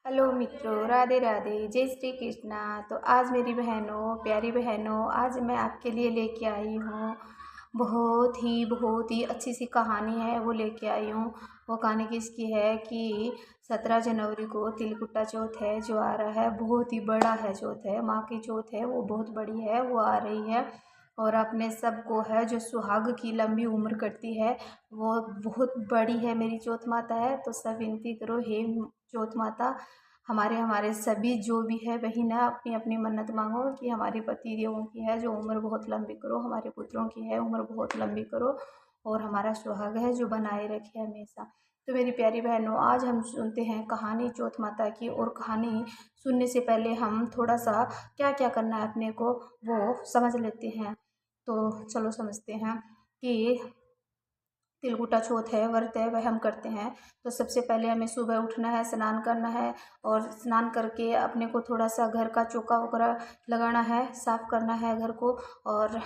Hello मित्रों, राधे राधे, जय श्री कृष्णा। तो आज मेरी बहनों, प्यारी बहनों, आज मैं आपके लिए लेके आई हूँ बहुत ही अच्छी सी कहानी है। वो लेके आई हूँ। वो कहानी किसकी है कि 17 जनवरी को तिलकुटा चौथ है जो आ रहा है। बहुत ही बड़ा है चौथ है, माँ की चौथ है, वो बहुत बड़ी है, वो आ रही है। और अपने सबको है जो सुहाग की लंबी उम्र करती है, वो बहुत बड़ी है मेरी चौथ माता है। तो सब विनती करो, हे चौथ माता, हमारे हमारे सभी जो भी है बहन है, अपनी अपनी मन्नत मांगो कि हमारे पति देवों की है जो उम्र बहुत लंबी करो, हमारे पुत्रों की है उम्र बहुत लंबी करो, और हमारा सुहाग है जो बनाए रखे हमेशा। तो मेरी प्यारी बहनों, आज हम सुनते हैं कहानी चौथ माता की। और कहानी सुनने से पहले हम थोड़ा सा क्या क्या करना है अपने को वो समझ लेते हैं। तो चलो समझते हैं कि तिलकुटा चौथ है, व्रत है, वह हम करते हैं। तो सबसे पहले हमें सुबह उठना है, स्नान करना है, और स्नान करके अपने को थोड़ा सा घर का चौका वगैरह लगाना है, साफ़ करना है घर को। और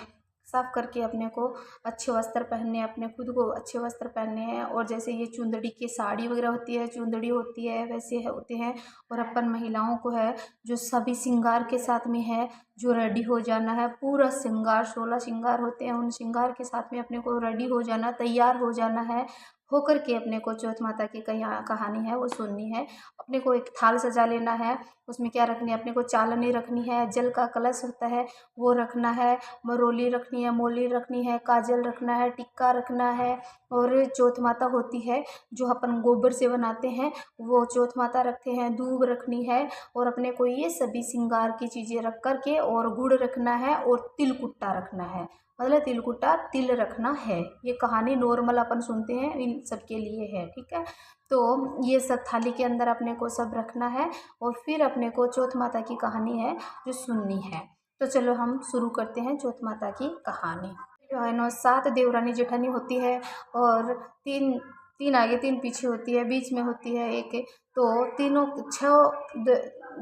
साफ़ करके अपने को अच्छे वस्त्र पहनने हैं, अपने खुद को अच्छे वस्त्र पहनने हैं। और जैसे ये चुंदड़ी की साड़ी वगैरह होती है, चुंदड़ी होती है, वैसे होते हैं। और अपन महिलाओं को है जो सभी श्रृंगार के साथ में है जो रेडी हो जाना है, पूरा श्रृंगार, 16 श्रृंगार होते हैं, उन श्रृंगार के साथ में अपने को रेडी हो जाना, तैयार हो जाना है। होकर के अपने को चौथ माता की कहानी है वो सुननी है। अपने को एक थाल सजा लेना है, उसमें क्या रखनी है, अपने को चालनी रखनी है, जल का कलश होता है वो रखना है, मरोली रखनी है, मोली रखनी है, काजल रखना है, टिक्का रखना है। और चौथ माता होती है जो अपन गोबर से बनाते हैं, वो चौथ माता रखते हैं, दूब रखनी है। और अपने को ये सभी श्रृंगार की चीज़ें रख कर के, और गुड़ रखना है, और तिलकुट्टा रखना है, मतलब तिलकुट्टा तिल रखना है। ये कहानी नॉर्मल अपन सुनते हैं, इन सब के लिए है, ठीक है। तो ये सब थाली के अंदर अपने को सब रखना है, और फिर अपने को चौथ माता की कहानी है जो सुननी है। तो चलो हम शुरू करते हैं चौथ माता की कहानी। जो है ना, 7 देवरानी जेठानी होती है, और तीन तीन आगे तीन पीछे होती है, बीच में होती है एक। तो तीनों 6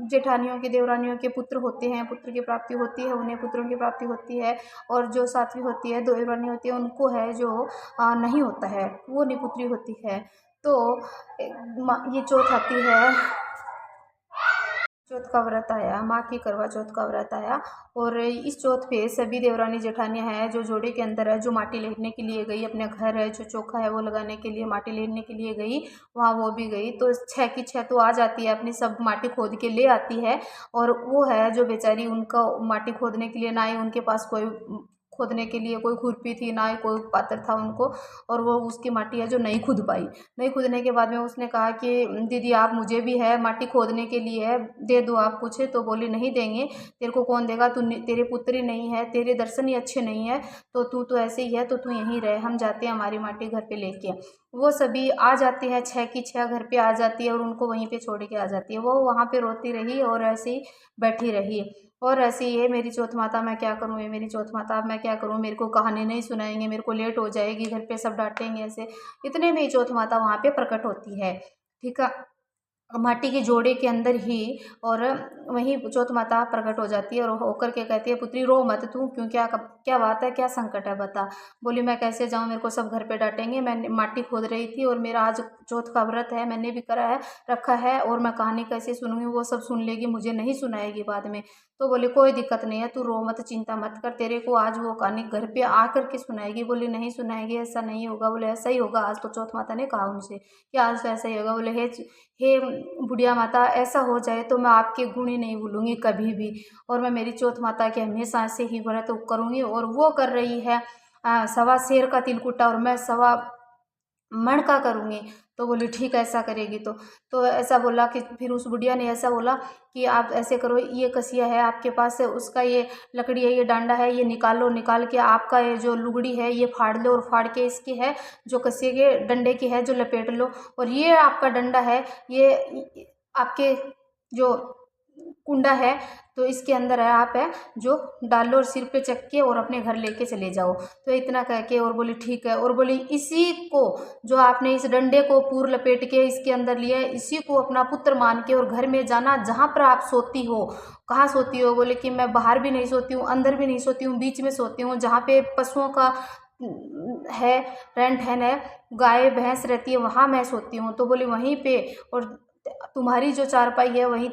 जेठानियों के, देवरानियों के पुत्र होते हैं, पुत्र की प्राप्ति होती है, उन्हें पुत्रों की प्राप्ति होती है। और जो 7वीं होती है, देवरानी होती है, उनको है जो नहीं होता है, वो निपुत्री होती है। तो ये चौथ आती है, चौथ का व्रत आया, माँ की करवा चौथ का व्रत आया। और इस चौथ पे सभी देवरानी जेठानियाँ हैं जो जोड़े के अंदर है, जो माटी लेने के लिए गई, अपने घर है जो चौका है वो लगाने के लिए माटी लेने के लिए गई, वहाँ वो भी गई। तो 6 की 6 तो आ जाती है, अपनी सब माटी खोद के ले आती है। और वो है जो बेचारी, उनका माटी खोदने के लिए ना ही उनके पास कोई खोदने के लिए कोई खुरपी थी, ना ही कोई पात्र था उनको। और वो उसकी माटी है जो नहीं खुद पाई। नहीं खुदने के बाद में उसने कहा कि दीदी आप, मुझे भी है माटी खोदने के लिए है, दे दो आप कुछ। तो बोली नहीं देंगे, तेरे को कौन देगा, तू तेरे पुत्र ही नहीं है, तेरे दर्शन ही अच्छे नहीं है, तो तू तो ऐसे ही है, तो तू यहीं रहे, हम जाते हैं हमारी माटी घर पे लेके। वो सभी आ जाते हैं, 6 की 6 घर पे आ जाती है, और उनको वहीं पे छोड़ के आ जाती है। वो वहाँ पे रोती रही और ऐसे ही बैठी रही। और ऐसे ही है, मेरी चौथ माता मैं क्या करूँ, ये मेरी चौथ माता अब मैं क्या करूँ, मेरे को कहानी नहीं सुनाएंगे, मेरे को लेट हो जाएगी, घर पे सब डांटेंगे ऐसे। इतने में ही चौथ माता वहाँ पे प्रकट होती है, ठीक है, माटी के जोड़े के अंदर ही। और वहीं चौथ माता प्रकट हो जाती है, और होकर के कहती है, पुत्री रो मत, तू क्यों, क्या बात है, क्या संकट है, बता। बोली मैं कैसे जाऊँ, मेरे को सब घर पे डांटेंगे, मैं माटी खोद रही थी, और मेरा आज चौथ का व्रत है, मैंने भी करा है, रखा है, और मैं कहानी कैसे सुनूंगी, वो सब सुन लेगी, मुझे नहीं सुनाएगी बाद में। तो बोले कोई दिक्कत नहीं है, तू रो मत, चिंता मत कर, तेरे को आज वो कहानी घर पे आकर के सुनाएगी। बोली नहीं सुनाएगी, ऐसा नहीं होगा। बोले ऐसा ही होगा, आज तो चौथ माता ने कहा उनसे कि आज तो ऐसा ही होगा। बोले हे बुढ़िया माता, ऐसा हो जाए तो मैं आपके गुण ही नहीं भूलूंगी कभी भी, और मैं मेरी चौथ माता के हमेशा से ही व्रत करूंगी। और वो कर रही है 1.25 सेर का तिलकुटा, और मैं 1.25 मण का करूँगी। तो बोली ठीक है, ऐसा करेगी तो ऐसा बोला कि फिर उस बुढ़िया ने ऐसा बोला कि आप ऐसे करो, ये कसिया है आपके पास है, उसका ये लकड़ी है, ये डांडा है, ये निकाल लो, निकाल के आपका ये जो लुगड़ी है ये फाड़ लो, और फाड़ के इसकी है जो कसिए के डंडे की है जो लपेट लो। और ये आपका डंडा है, ये आपके जो कुंडा है, तो इसके अंदर है आप है जो डाल लो, और सिर पे चक के और अपने घर लेके चले जाओ। तो इतना कह के और बोली ठीक है। और बोली इसी को, जो आपने इस डंडे को पूर लपेट के इसके अंदर लिया है, इसी को अपना पुत्र मान के और घर में जाना, जहाँ पर आप सोती हो। कहाँ सोती हो, बोले कि मैं बाहर भी नहीं सोती हूँ, अंदर भी नहीं सोती हूँ, बीच में सोती हूँ, जहाँ पे पशुओं का है, रहन ठहन है, गाय भैंस रहती है, वहाँ मैं सोती हूँ। तो बोली वहीं पे, और तुम्हारी जो चारपाई है वहीं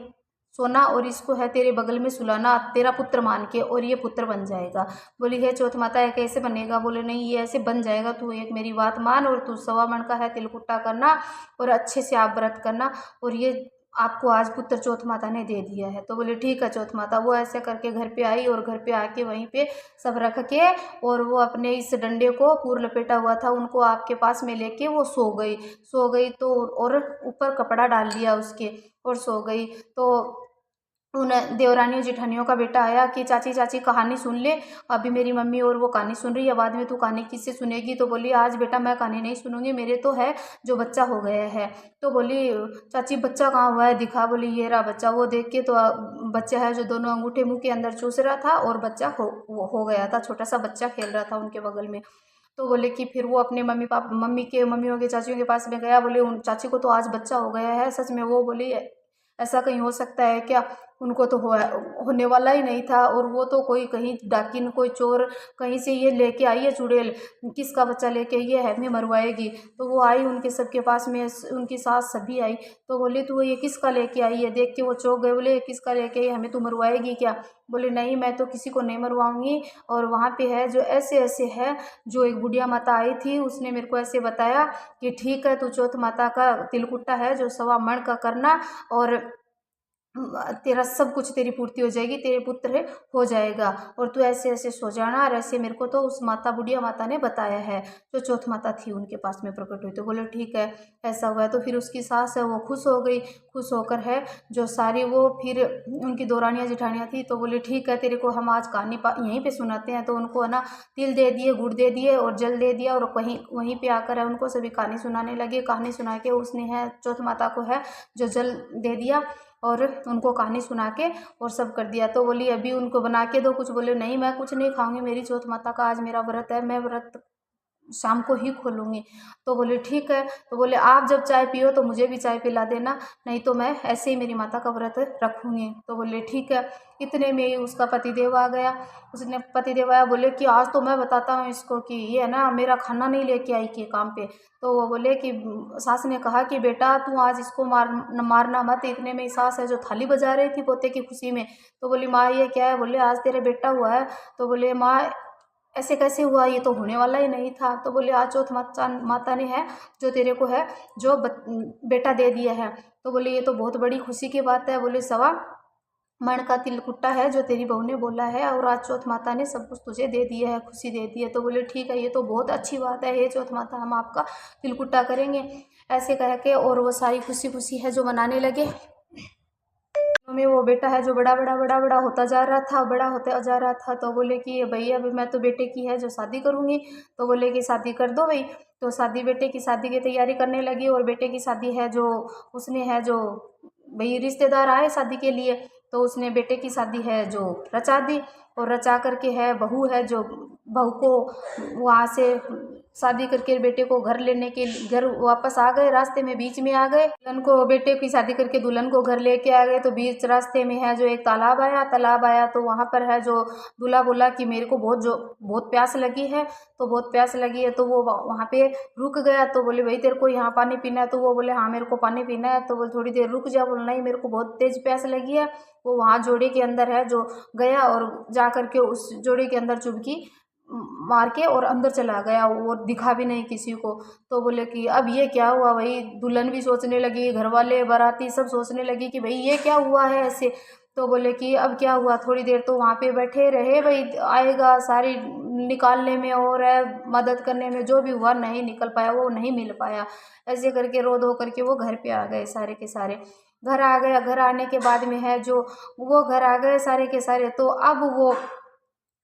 सोना और इसको है तेरे बगल में सुलाना तेरा पुत्र मान के, और ये पुत्र बन जाएगा। बोली हे चौथ माता ये कैसे बनेगा? बोले नहीं ये ऐसे बन जाएगा, तू एक मेरी बात मान और तू 1.25 मन का है तिलकुट्टा करना और अच्छे से आप व्रत करना, और ये आपको आज पुत्र चौथ माता ने दे दिया है। तो बोले ठीक है चौथ माता। वो ऐसे करके घर पे आई और घर पे आके वहीं पे सब रख के और वो अपने इस डंडे को पूर लपेटा हुआ था उनको आपके पास में लेके वो सो गई तो, और ऊपर कपड़ा डाल दिया उसके और सो गई। तो उन देवरानियों जेठानियों का बेटा आया कि चाची चाची कहानी सुन ले, अभी मेरी मम्मी और वो कहानी सुन रही है, बाद में तू कहानी किससे सुनेगी? तो बोली आज बेटा मैं कहानी नहीं सुनूंगी, मेरे तो है जो बच्चा हो गया है। तो बोली चाची बच्चा कहाँ हुआ है दिखा? बोली ये रहा बच्चा। वो देख के तो बच्चा है जो दोनों अंगूठे मुंह के अंदर चूस रहा था और बच्चा हो गया था, छोटा सा बच्चा खेल रहा था उनके बगल में। तो बोले कि फिर वो अपने मम्मियों के चाचियों के पास में गया, बोले उन चाची को तो आज बच्चा हो गया है सच में? वो बोली ऐसा कहीं हो सकता है क्या? उनको तो होने वाला ही नहीं था, और वो तो कोई कहीं डाकिन कोई चोर कहीं से ये लेके आई है चुड़ैल, किसका बच्चा लेके ये है हमें मरवाएगी। तो वो आई उनके सबके पास में, उनकी सास सभी आई। तो बोले तू ये किसका लेके आई है? देख के वो चौंक गए, बोले किसका लेके आई, हमें तू मरवाएगी क्या? बोले नहीं मैं तो किसी को नहीं मरवाऊंगी, और वहाँ पे है जो ऐसे ऐसे है, जो एक बुढ़िया माता आई थी उसने मेरे को ऐसे बताया कि ठीक है तू चौथ माता का तिलकुट्टा है जो 1.25 मन का करना, और तेरा सब कुछ तेरी पूर्ति हो जाएगी, तेरे पुत्र हो जाएगा, और तू ऐसे ऐसे सो जाना। और ऐसे मेरे को तो उस माता बुढ़िया माता ने बताया है जो चौथ माता थी उनके पास में प्रकट हुई। तो बोले ठीक है ऐसा हुआ है। तो फिर उसकी सास है वो खुश हो गई, खुश होकर है जो सारी वो फिर उनकी दो रानियाँ जेठानियाँ थी, तो बोले ठीक है तेरे को हम आज कहानी यहीं पे सुनाते हैं। तो उनको है ना तिल दे दिए, गुड़ दे दिए और जल दे दिया, और वहीं पे आकर है उनको सभी कहानी सुनाने लगे। कहानी सुना के उसने है चौथ माता को है जो जल दे दिया और उनको कहानी सुना के और सब कर दिया। तो बोली अभी उनको बना के दो कुछ। बोले नहीं मैं कुछ नहीं खाऊंगी, मेरी चौथ माता का आज मेरा व्रत है, मैं व्रत शाम को ही खोलूंगी। तो बोले ठीक है। तो बोले आप जब चाय पियो तो मुझे भी चाय पिला देना, नहीं तो मैं ऐसे ही मेरी माता का व्रत रखूंगी। तो बोले ठीक है। इतने में ही उसका पतिदेव आ गया। उसने पतिदेव आया, बोले कि आज तो मैं बताता हूँ इसको कि ये है ना मेरा खाना नहीं लेके आई के काम पे। तो वो बोले कि सास ने कहा कि बेटा तू आज इसको मारना मत। इतने में ही सास है जो थाली बजा रही थी पोते की खुशी में। तो बोली माँ ये क्या है? बोले आज तेरा बेटा हुआ है। तो बोले माँ ऐसे कैसे हुआ, ये तो होने वाला ही नहीं था। तो बोले आज चौथ माता ने है जो तेरे को है जो बेटा दे दिया है। तो बोले ये तो बहुत बड़ी खुशी की बात है। बोले 1.25 मन का तिलकुट्टा है जो तेरी बहू ने बोला है, और आज चौथ माता ने सब कुछ तुझे दे दिया है, खुशी दे दी है। तो बोले ठीक है ये तो बहुत अच्छी बात है, हे चौथ माता हम आपका तिलकुट्टा करेंगे, ऐसे कह के। और वो सारी खुशी खुशी है जो मनाने लगे। में वो बेटा है जो बड़ा बड़ा बड़ा बड़ा होता जा रहा था, बड़ा होता जा रहा था। तो बोले कि भैया अभी मैं तो बेटे की है जो शादी करूँगी। तो बोले कि शादी कर दो भाई। तो शादी बेटे की शादी की तैयारी करने लगी, और बेटे की शादी है जो उसने है जो भाई रिश्तेदार आए शादी के लिए, तो उसने बेटे की शादी है जो रचा दी। और रचा करके है बहू है जो बहू को वहाँ से शादी करके बेटे को घर वापस आ गए। रास्ते में बीच में आ गए, दुल्हन को बेटे की शादी करके दुल्हन को घर लेके आ गए। तो बीच रास्ते में है जो एक तालाब आया। तो वहाँ पर है जो दूल्हा बोला कि मेरे को बहुत प्यास लगी है। तो बहुत प्यास लगी है तो वो वहाँ पे रुक गया। तो बोले भाई तेरे को यहाँ पानी पीना है? तो वो बोले हाँ मेरे को पानी पीना है। तो बोले थोड़ी देर रुक जा। बोले नहीं मेरे को बहुत तेज प्यास लगी है। वो वहाँ जोड़े के अंदर है जो गया, और जा करके उस जोड़े के अंदर चुबकी मार के और अंदर चला गया, वो दिखा भी नहीं किसी को। तो बोले कि अब ये क्या हुआ भाई? दुल्हन भी सोचने लगी, घर वाले बाराती सब सोचने लगी कि भाई ये क्या हुआ है ऐसे। तो बोले कि अब क्या हुआ? थोड़ी देर तो वहाँ पे बैठे रहे, भाई आएगा सारी निकालने में और मदद करने में, जो भी हुआ नहीं निकल पाया, वो नहीं मिल पाया। ऐसे करके रो धो करके वो घर पे आ गए, सारे के सारे घर आ गए। घर आने के बाद में है जो वो घर आ गए सारे के सारे। तो अब वो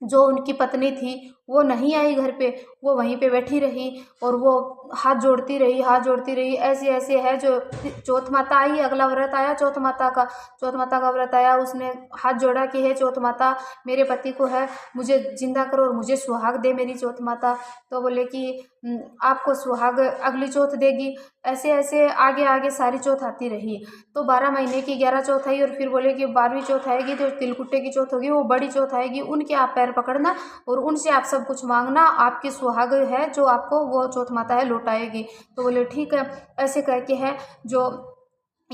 जो उनकी पत्नी थी वो नहीं आई घर पे, वो वहीं पे बैठी रही, और वो हाथ जोड़ती रही। ऐसे ऐसे है जो चौथ माता आई, अगला व्रत आया चौथ माता का व्रत आया। उसने हाथ जोड़ा कि हे चौथ माता मेरे पति को है मुझे जिंदा करो और मुझे सुहाग दे मेरी चौथ माता। तो बोले कि आपको सुहाग अगली चौथ देगी। ऐसे ऐसे आगे आगे सारी चौथ आती रही। तो 12 महीने की 11 चौथ आई, और फिर बोले कि 12वीं चौथ आएगी जो तिलकुट्टे की चौथ होगी, वो बड़ी चौथ आएगी, उनके आप पैर पकड़ना और उनसे आप सब कुछ मांगना, आपकी सुहाग है जो आपको वो चौथ माता है लौटाएगी। तो बोले ठीक है। ऐसे कह के है जो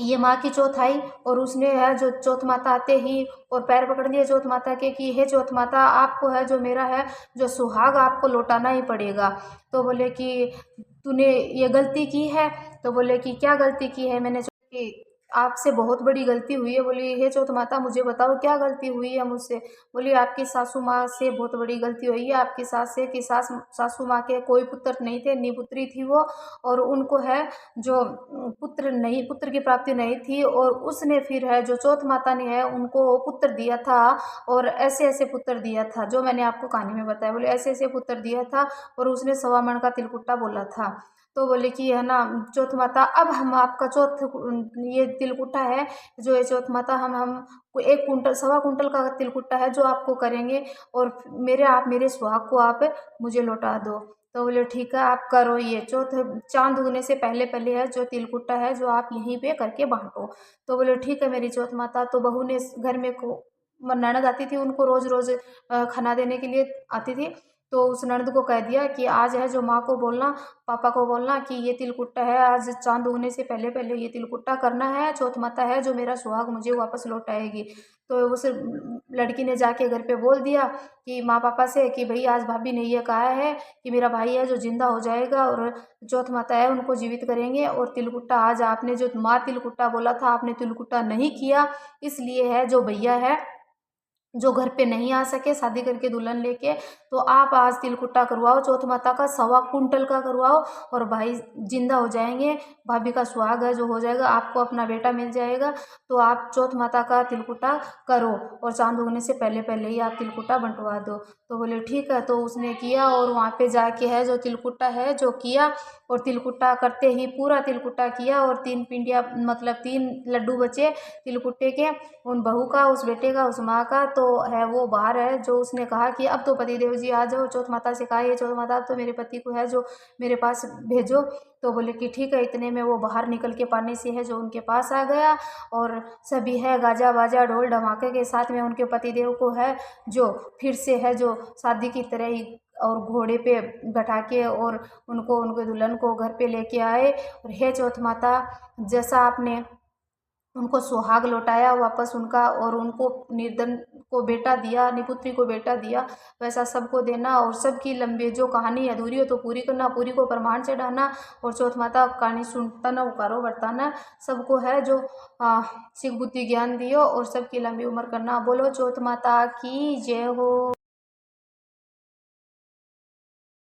ये माँ की चौथ आई और उसने है जो चौथ माता आते ही और पैर पकड़ लिए चौथ माता के कि हे चौथ माता, आपको है जो मेरा है जो सुहाग आपको लौटाना ही पड़ेगा। तो बोले कि तूने ये गलती की है। तो बोले कि क्या गलती की है मैंने, कि आपसे बहुत बड़ी गलती हुई है। बोली हे चौथ माता मुझे बताओ क्या गलती हुई है मुझसे। बोली आपकी सासू माँ से बहुत बड़ी गलती हुई है, आपकी सास से, कि सासू माँ के कोई पुत्र नहीं थे, निपुत्री थी वो, और उनको है जो पुत्र की प्राप्ति नहीं थी, और उसने फिर है जो चौथ माता ने है उनको पुत्र दिया था, और ऐसे ऐसे पुत्र दिया था जो मैंने आपको कहानी में बताया। बोले ऐसे ऐसे पुत्र दिया था और उसने 1.25 मन का तिलकुट्टा बोला था। तो बोले कि है ना चौथ माता, अब हम आपका ये तिलकुट्टा है जो ये चौथ माता, हम को 1 कुंटल 1.25 कुंटल का तिलकुट्टा है जो आपको करेंगे, और आप मेरे सुहाग को आप मुझे लौटा दो। तो बोले ठीक है आप करो, ये चौथ चांद उगने से पहले पहले है जो तिलकुट्टा है जो आप यहीं पे करके बांटो। तो बोले ठीक है मेरी चौथ माता। तो बहू ने घर में को ननद आती थी, उनको रोज रोज खाना देने के लिए आती थी। तो उस ननद को कह दिया कि आज है जो माँ को बोलना, पापा को बोलना कि ये तिलकुट्टा है, आज चांद उगने से पहले पहले ये तिलकुट्टा करना है, चौथ माता है जो मेरा सुहाग मुझे वापस लौटाएगी। तो उस लड़की ने जाके घर पे बोल दिया कि माँ पापा से कि भाई आज भाभी ने ये कहा है कि मेरा भाई है जो जिंदा हो जाएगा और चौथ माता है उनको जीवित करेंगे, और तिलकुट्टा आज आपने जो माँ तिलकुट्टा बोला था आपने तिलकुट्टा नहीं किया, इसलिए है जो भैया है जो घर पे नहीं आ सके शादी करके दुल्हन लेके, तो आप आज तिलकुट्टा करवाओ चौथ माता का 1.25 कुंटल का करवाओ, और भाई जिंदा हो जाएंगे, भाभी का सुहाग है जो हो जाएगा, आपको अपना बेटा मिल जाएगा। तो आप चौथ माता का तिलकुट्टा करो और चांद उगने से पहले पहले ही आप तिलकुट्टा बंटवा दो। तो बोले ठीक है। तो उसने किया और वहाँ पे जाके है जो तिलकुट्टा है जो किया, और तिलकुट्टा करते ही पूरा तिलकुट्टा किया, और 3 पिंडिया मतलब 3 लड्डू बचे तिलकुट्टे के, उन बहू का, उस बेटे का, उस माँ का। तो है वो बाहर है जो उसने कहा कि अब तो पतिदेव जी आ जाओ, चौथ माता से कहा ये चौथ माता अब तो मेरे पति को है जो मेरे पास भेजो। तो बोले कि ठीक है। इतने में वो बाहर निकल के पानी से है जो उनके पास आ गया, और सभी है गाजा बाजा ढोल धमाके के साथ में उनके पतिदेव को है जो फिर से है जो शादी की तरह ही और घोड़े पे बैठा के और उनको उनके दुल्हन को घर पे लेके आए। और हे चौथ माता, जैसा आपने उनको सुहाग लौटाया वापस उनका, और उनको निर्धन को बेटा दिया, निपुत्री को बेटा दिया, वैसा सबको देना, और सबकी लंबी जो कहानी अधूरी हो तो पूरी करना, पूरी को प्रमाण चढ़ाना, और चौथ माता कहानी सुनता ना उकारो बरताना, सबको है जो सिख बुद्धि ज्ञान दियो और सबकी लंबी उम्र करना। बोलो चौथ माता की जय हो।